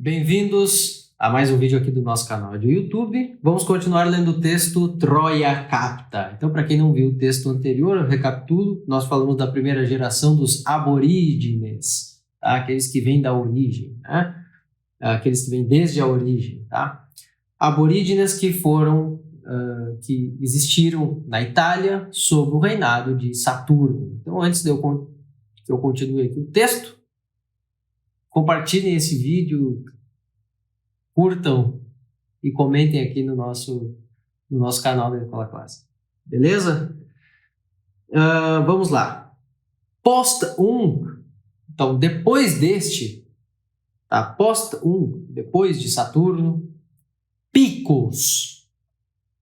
Bem-vindos a mais um vídeo aqui do nosso canal do YouTube. Vamos continuar lendo o texto Troia Capta. Então, para quem não viu o texto anterior, eu recapitulo. Nós falamos da primeira geração dos aborígenes, tá? Aqueles que vêm da origem, né? Aqueles que vêm desde a origem, tá? Aborígenes que foram, que existiram na Itália sob o reinado de Saturno. Então, antes de eu continue aqui o texto, compartilhem esse vídeo, curtam e comentem aqui no nosso canal da Escola Clássica. Beleza? Vamos lá. Post 1. Então, depois deste, tá? Post 1, depois de Saturno, Picos,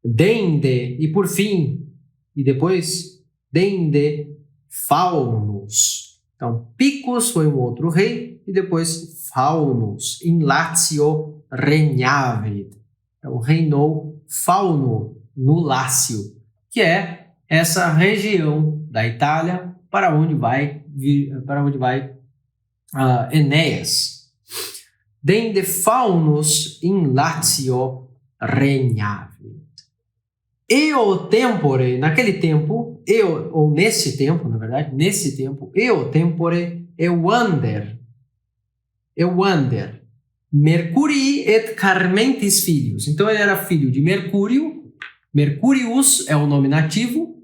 Dende, e por fim, e depois, Dende, Faunus. Então, Picos foi um outro rei, e depois Faunus, in Lazio regnavit. Então, reinou Fauno no Lácio, que é essa região da Itália para onde vai Enéas. Dende Faunus in Lazio regnavit. Eo tempore, naquele tempo, ou nesse tempo, na verdade, nesse tempo, eo tempore euander, Mercurii et Carmentis filius. Então ele era filho de Mercúrio, Mercurius é o nome nativo,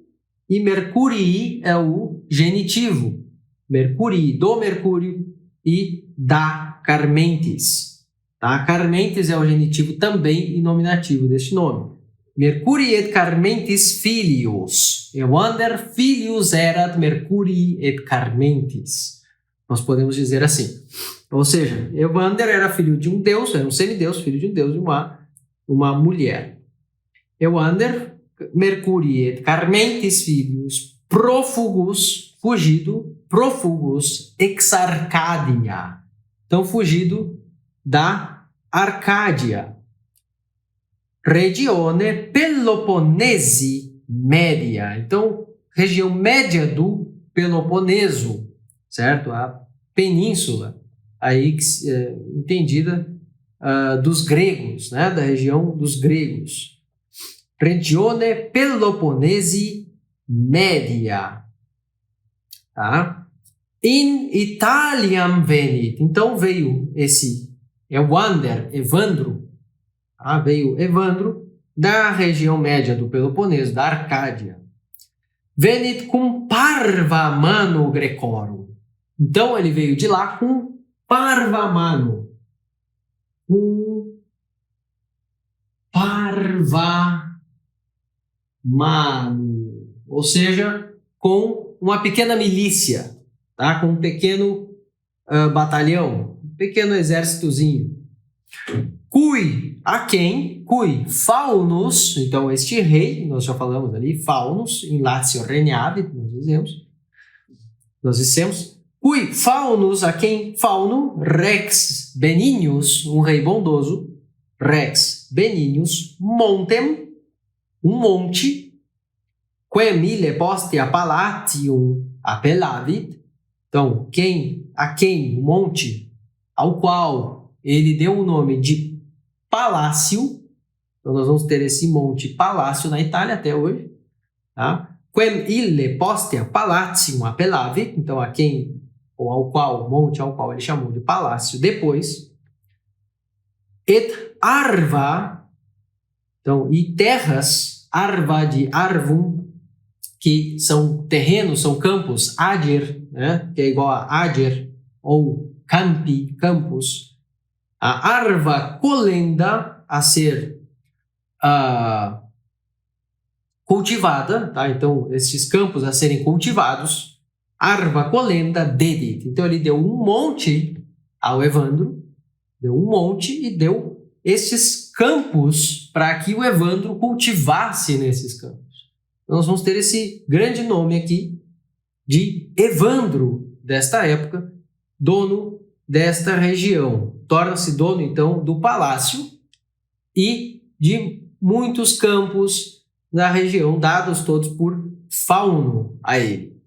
e Mercurii é o genitivo. Mercurii, do Mercúrio e da Carmentis. Tá? Carmentis é o genitivo também e nominativo deste nome. Mercurii et Carmentis filius. Euander filius erat Mercurii et Carmentis. Nós podemos dizer assim. Ou seja, Euander era filho de um deus, era um semideus, filho de um deus e uma mulher. Euander, Mercurii et Carmentis filius, prófugos, fugido, prófugos ex Arcadia. Então, fugido da Arcádia. Regione Peloponesi Média. Então, região média do Peloponeso, certo? A península, aí entendida dos gregos, né? Da região dos gregos. Regione Peloponesi Média. Tá? In Italiam venit. Então, veio esse Evandro, veio Evandro da região média do Peloponeso, da Arcádia. Venit cum parva mano Grecorum. Então ele veio de lá com parva mano. Com parva mano. Ou seja, com uma pequena milícia, tá? Com um pequeno batalhão, um pequeno exércitozinho. Cui Faunus, então este rei, nós já falamos ali, Faunus, in Lazio regnavit, nós dissemos, cui Faunus, a quem Fauno, Rex Beninius, um rei bondoso, Rex Beninius, montem, um monte, quem ille postea palatium appellavit, então, a quem, o monte, ao qual ele deu o nome de Palácio. Então, nós vamos ter esse monte Palácio na Itália até hoje. Tá? Quem ille postea palatium appellavit, então a quem, ou ao qual, o monte ao qual ele chamou de Palácio depois. Et arva, então, e terras, arva de arvum, que são terrenos, são campos, ager, né? Que é igual a ager, ou campi, campos. A arva colenda a ser cultivada, tá? Então, esses campos a serem cultivados, arva colenda dedit. Então, ele deu um monte ao Evandro, deu um monte e deu esses campos para que o Evandro cultivasse nesses campos. Então, nós vamos ter esse grande nome aqui de Evandro, desta época, dono desta região. Torna-se dono, então, do palácio e de muitos campos da região, dados todos por Fauno a ele.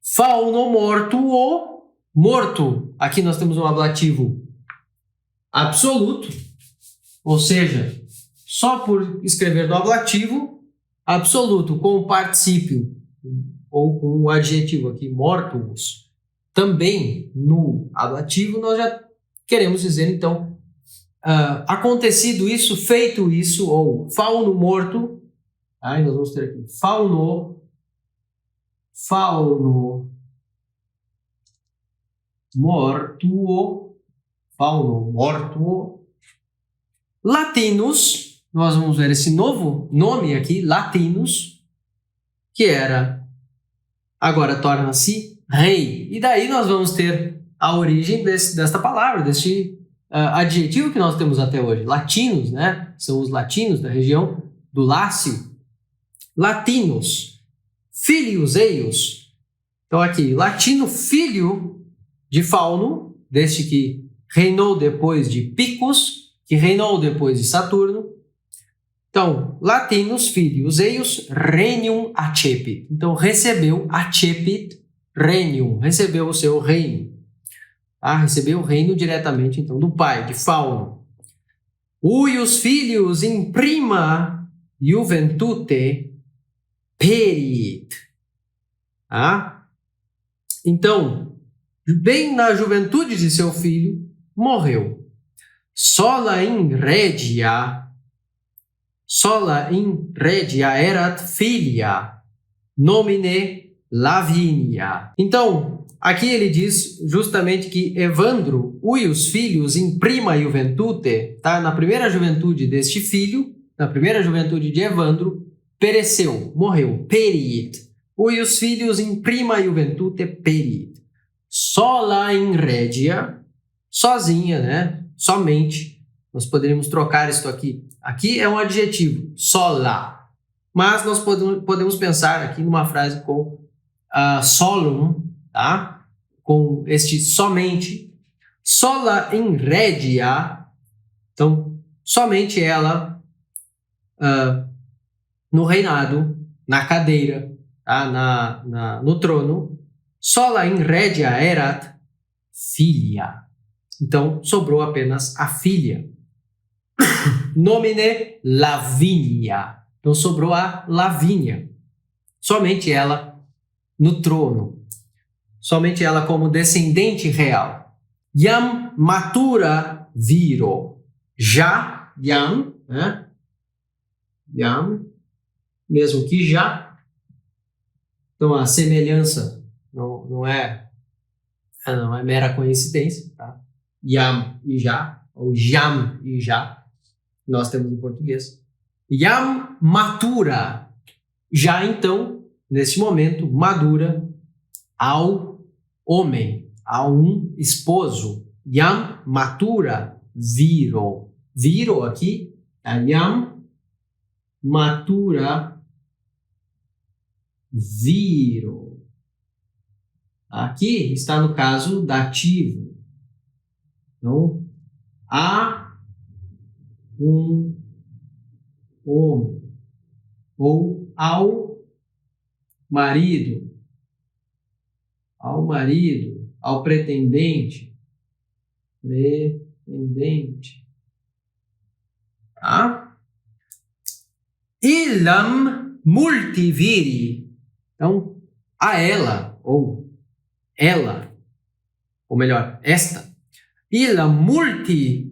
Fauno morto, aqui nós temos um ablativo absoluto, ou seja, só por escrever no ablativo, absoluto com o particípio ou com o adjetivo aqui, mortuus, também no ablativo, nós já queremos dizer, então, acontecido isso, feito isso, ou fauno morto, aí nós vamos ter aqui fauno mortuo, fauno mortuo, latinus, nós vamos ver esse novo nome aqui, latinus, que era, agora torna-se rei. E daí nós vamos ter a origem desta palavra, deste adjetivo que nós temos até hoje. Latinos, né? São os latinos da região do Lácio. Latinos, filius eius. Então aqui, latino, filho de Fauno, deste que reinou depois de Picus, que reinou depois de Saturno. Então, latinos, filius eius, regnum accepit. Então, recebeu accepit regnum, recebeu o seu reino. Recebeu o reino diretamente, então, do pai, de Fauno. Uius filius in prima juventute periit. Então, bem na juventude de seu filho, morreu. Sola in regia erat filia, nomine Lavinia. Então, aqui ele diz justamente que Evandro, uius filhos in prima juventute, na primeira juventude deste filho, na primeira juventude de Evandro, pereceu, morreu, periit. Uius filhos in prima juventute periit. Sola in regia, sozinha, né? Somente. Nós poderíamos trocar isso aqui. Aqui é um adjetivo, sola. Mas nós podemos pensar aqui numa frase com solum, tá? Com este somente. Sola in regia. Então, somente ela no reinado, na cadeira, tá? No trono. Sola in regia erat filia. Então, sobrou apenas a filha. Nomine Lavinia. Então, sobrou a Lavínia. Somente ela no trono. Somente ela como descendente real. Iam matura viro. Já, iam, né? Iam, mesmo que já. Então, a semelhança não é mera coincidência, tá? Iam e já, ou jam e já, nós temos no português. Iam matura, já então, neste momento, madura ao homem, a um esposo. Iam matura viro. Viro aqui, iam matura viro. Aqui está no caso dativo. Então, a um homem, ou ao marido, ao pretendente, tá? Illam multiviri. Então, a ela, ou melhor, esta. Illam multiviri,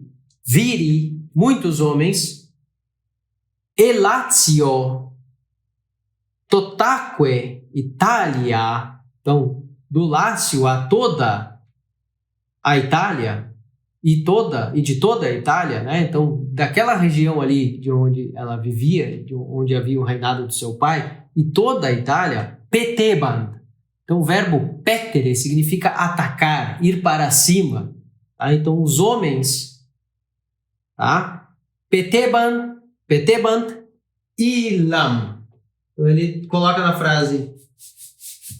muitos homens, elatio totaque Italia, então, do Lácio a toda a Itália, e de toda a Itália, né? Então, daquela região ali de onde ela vivia, de onde havia o reinado do seu pai, e toda a Itália, petebant. Então, o verbo petere significa atacar, ir para cima. Tá? Então, os homens, tá? Petebant illam. Então, ele coloca na frase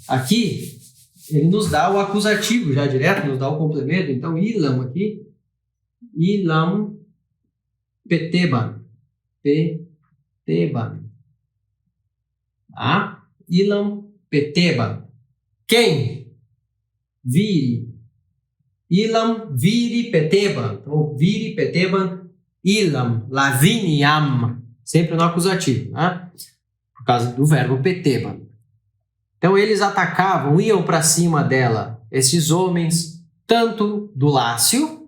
aqui, ele nos dá o acusativo já direto, nos dá o complemento. Então, illam aqui, illam petebant. Tá? Illam petebant. Quem? Viri. Ilam viri peteban. Então, viri peteban, ilam, laviniam. Sempre no acusativo, né? Por causa do verbo peteban. Então, eles atacavam, iam para cima dela, esses homens, tanto do Lácio,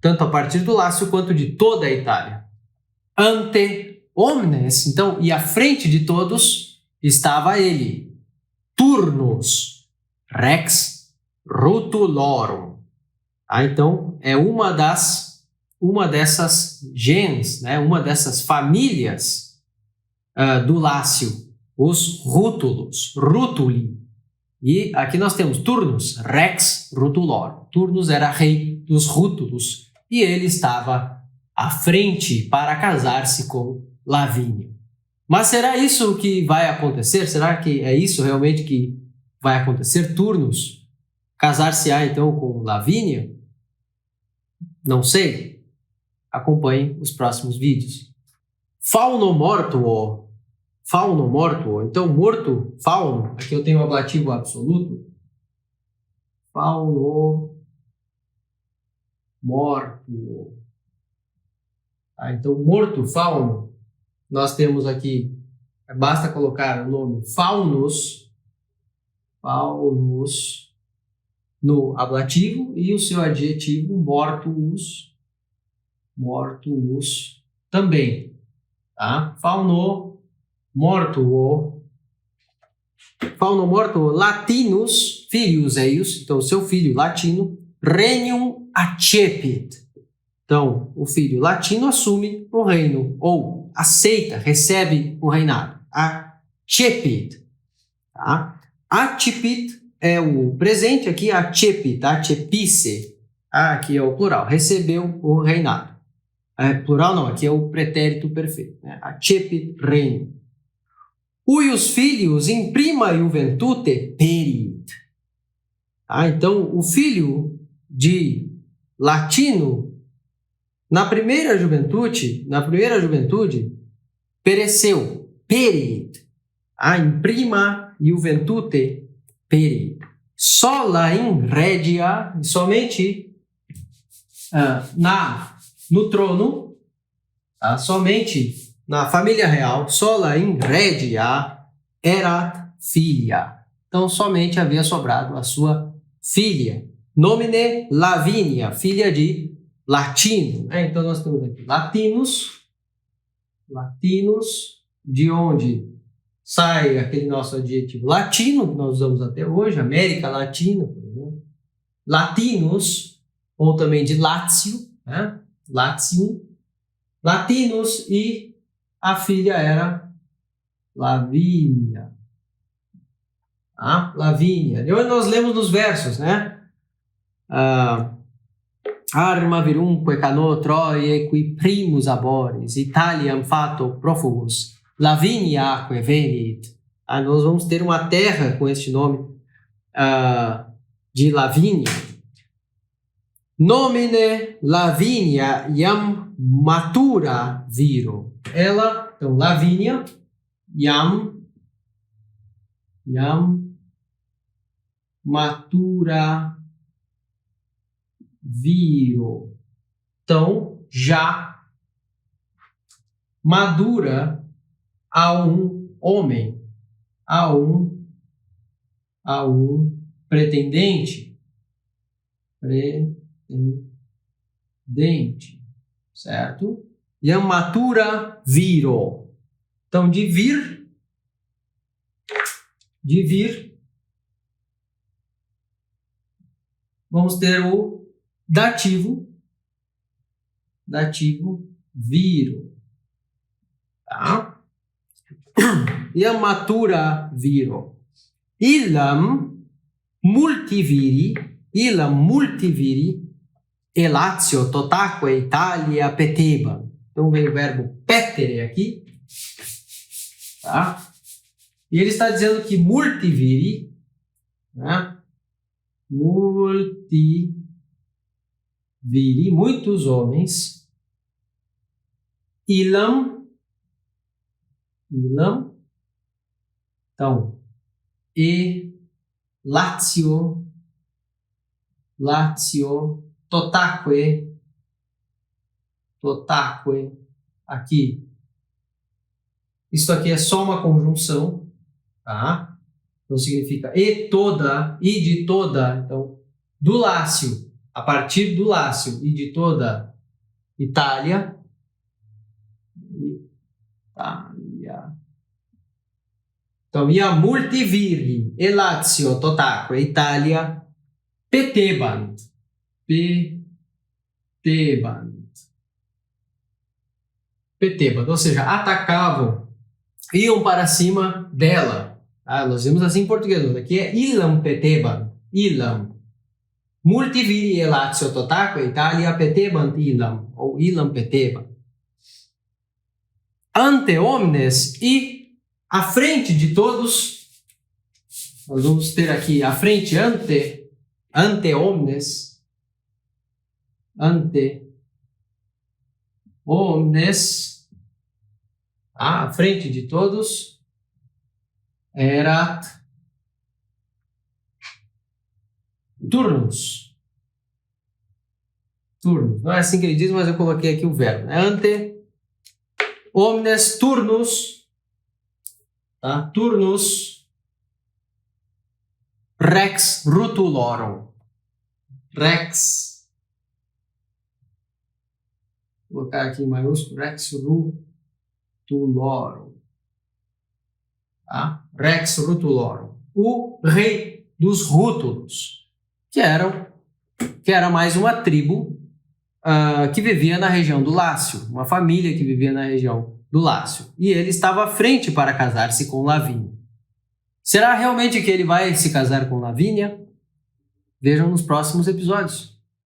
tanto a partir do Lácio, quanto de toda a Itália. Ante omnes, então, e à frente de todos, estava ele, Turnus, rex rutulorum. Então, é uma dessas gens, né? Uma dessas famílias do Lácio, os rútulos, rutuli. E aqui nós temos Turnus, rex rutulor. Turnus era rei dos rútulos e ele estava à frente para casar-se com Lavínia. Mas será isso que vai acontecer? Será que é isso realmente que vai acontecer? Turnus casar-se-á então com Lavínia? Não sei. Acompanhem os próximos vídeos. Fauno mortuo. Fauno mortuo. Então, morto, fauno. Aqui eu tenho o ablativo absoluto. Fauno mortuo. Então, morto, fauno. Nós temos aqui, basta colocar o nome faunus no ablativo e o seu adjetivo mortuus também, tá? Fauno mortuo latinus filius eius, então seu filho latino, regnum accepit. Então, o filho latino assume o reino, ou aceita, recebe o reinado. Accepit. Tá? Accipit é o presente, aqui accepit, accepice. Aqui é o plural, recebeu o reinado. Plural não, aqui é o pretérito perfeito. Né? Accepit regnum. Uius filius in prima juventute perit. Então, o filho de latino na primeira juventude, pereceu, perit. In prima juventute perit. Sola in regia, somente no trono, somente na família real, sola in regia erat filia. Então, somente havia sobrado a sua filha. Nomine Lavínia, filha de Latino. Então, nós temos aqui latinos, de onde sai aquele nosso adjetivo latino, que nós usamos até hoje, América Latina, por exemplo. Latinos, ou também de Lácio, né? Latium. Latinos, e a filha era Lavínia. Lavínia. E onde nós lemos nos versos, né? Arma virumque cano Troie qui primus abores, Italiam fato profugus, Laviniaque venit. Nós vamos ter uma terra com este nome de Lavínia. Nomine Lavínia iam matura viro. Ela, então, Lavínia, iam matura viro. Então, já madura a um homem, a um pretendente, certo? Iam matura viro. Então, de vir, vamos ter o dativo viro. Tá? Iam matura viro. Illam multiviri, elatio totaque Italia peteba. Então vem o verbo petere aqui. Tá? E ele está dizendo que multiviri, né? Muitos homens, illam, então, e latio Lazio, Totaque, aqui. Isso aqui é só uma conjunção, tá? Então significa e toda, e de toda. Então, do Lácio, a partir do Lácio e de toda Itália. Então, ia multiviri e Lazio, Totaque, Itália, petebant. Petebant, ou seja, atacavam, iam para cima dela. Nós vimos assim em português, mas aqui é ilam petebant, ilam. Multiviri e Lazio, Totaque, Itália, petebant ilam, ou ilam petebant. Ante omnes, e à frente de todos, nós vamos ter aqui à frente ante omnes, à frente de todos, erat turnus. Não é assim que ele diz, mas eu coloquei aqui o verbo. Ante omnes turnus, tá? Turnus rex rutulorum. Rex, vou colocar aqui em maiúsculo, rex rutulorum. Tá? Rex rutulorum. O rei dos rútulos, que era mais uma tribo que vivia na região do Lácio, uma família que vivia na região do Lácio. E ele estava à frente para casar-se com Lavínia. Será realmente que ele vai se casar com Lavínia? Vejam nos próximos episódios.